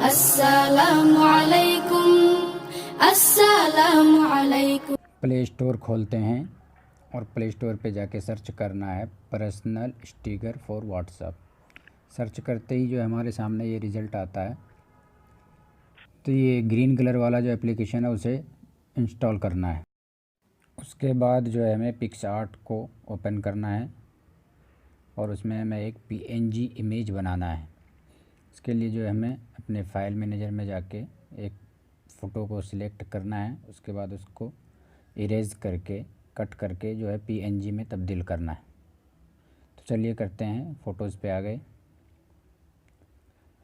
अस्सलामु अलैकुम, अस्सलामु अलैकुम। प्ले स्टोर खोलते हैं और प्ले स्टोर पे जाके सर्च करना है personal sticker for WhatsApp. Search करते ही जो हमारे सामने ये रिज़ल्ट आता है, तो ये ग्रीन कलर वाला जो एप्लीकेशन है उसे इंस्टॉल करना है। उसके बाद जो है हमें पिक्सआर्ट को ओपन करना है और उसमें हमें एक पीएनजी इमेज बनाना है। इसके लिए जो है हमें अपने फ़ाइल मैनेजर में जाके एक फ़ोटो को सिलेक्ट करना है। उसके बाद उसको इरेज करके कट करके जो है पीएनजी में तब्दील करना है। तो चलिए करते हैं। फ़ोटोज़ पे आ गए,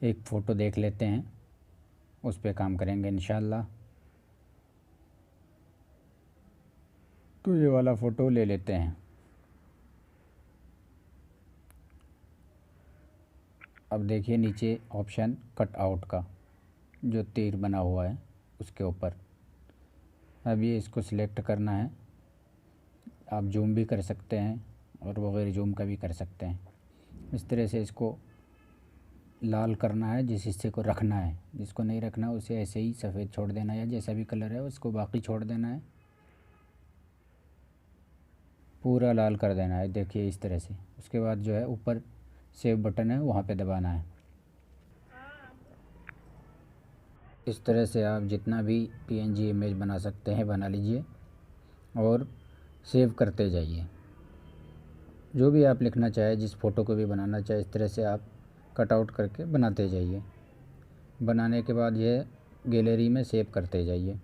एक फ़ोटो देख लेते हैं, उस पे काम करेंगे इंशाल्लाह। तो ये वाला फ़ोटो ले लेते हैं। अब देखिए नीचे ऑप्शन कट आउट का जो तीर बना हुआ है उसके ऊपर, अब ये इसको सिलेक्ट करना है। आप जूम भी कर सकते हैं और वगैरह जूम का भी कर सकते हैं। इस तरह से इसको लाल करना है, जिस हिस्से को रखना है। जिसको नहीं रखना उसे ऐसे ही सफ़ेद छोड़ देना है, या जैसा भी कलर है उसको बाकी छोड़ देना है। पूरा लाल कर देना है, देखिए इस तरह से। उसके बाद जो है ऊपर सेव बटन है, वहाँ पे दबाना है। इस तरह से आप जितना भी पीएनजी इमेज बना सकते हैं बना लीजिए और सेव करते जाइए। जो भी आप लिखना चाहे, जिस फ़ोटो को भी बनाना चाहे, इस तरह से आप कट आउट करके बनाते जाइए। बनाने के बाद यह गैलरी में सेव करते जाइए।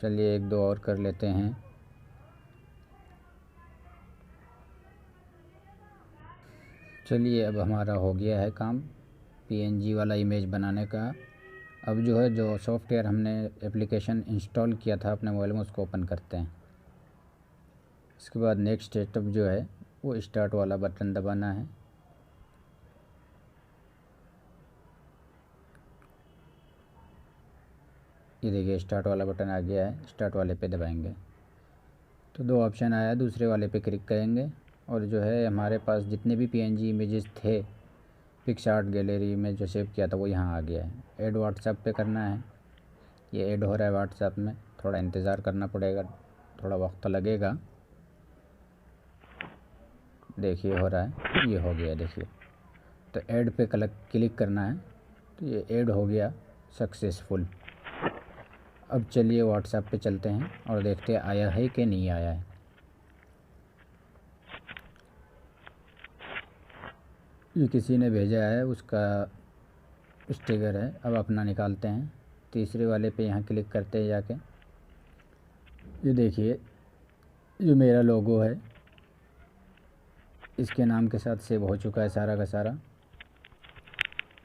चलिए एक दो और कर लेते हैं। चलिए अब हमारा हो गया है काम पीएनजी वाला इमेज बनाने का। अब जो है जो सॉफ्टवेयर हमने एप्लीकेशन इंस्टॉल किया था अपने मोबाइल में, उसको ओपन करते हैं। इसके बाद नेक्स्ट स्टेप जो है वो स्टार्ट वाला बटन दबाना है। ये देखिए स्टार्ट वाला बटन आ गया है, स्टार्ट वाले पे दबाएंगे तो दो ऑप्शन आया, दूसरे वाले पे क्लिक करेंगे और जो है हमारे पास जितने भी पीएनजी इमेजेस थे पिक्सआर्ट गैलरी में जो सेव किया था वो यहाँ आ गया है। ऐड व्हाट्सएप पे करना है। ये ऐड हो रहा है व्हाट्सएप में, थोड़ा इंतज़ार करना पड़ेगा, थोड़ा वक्त लगेगा। देखिए हो रहा है, ये हो गया देखिए। तो ऐड पे क्लिक करना है, तो ये ऐड हो गया सक्सेसफुल। अब चलिए व्हाट्सएप पे चलते हैं और देखते हैं आया है कि नहीं आया है। ये किसी ने भेजा है, उसका स्टिकर है। अब अपना निकालते हैं। तीसरे वाले पे यहाँ क्लिक करते हैं जाके, ये देखिए जो मेरा लोगो है इसके नाम के साथ सेव हो चुका है सारा का सारा।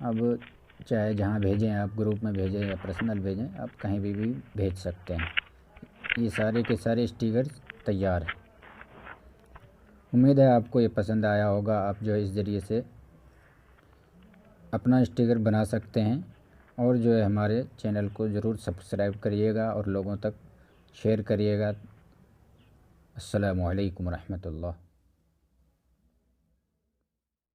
अब चाहे जहाँ भेजें आप, ग्रुप में भेजें या पर्सनल भेजें, आप कहीं भी भेज सकते हैं। ये सारे के सारे स्टिकर्स तैयार हैं। उम्मीद है आपको ये पसंद आया होगा। आप जो है इस ज़रिए से अपना स्टिकर बना सकते हैं और जो है हमारे चैनल को ज़रूर सब्सक्राइब करिएगा और लोगों तक शेयर करिएगा। अस्सलामु अलैकुम रहमतुल्लाह।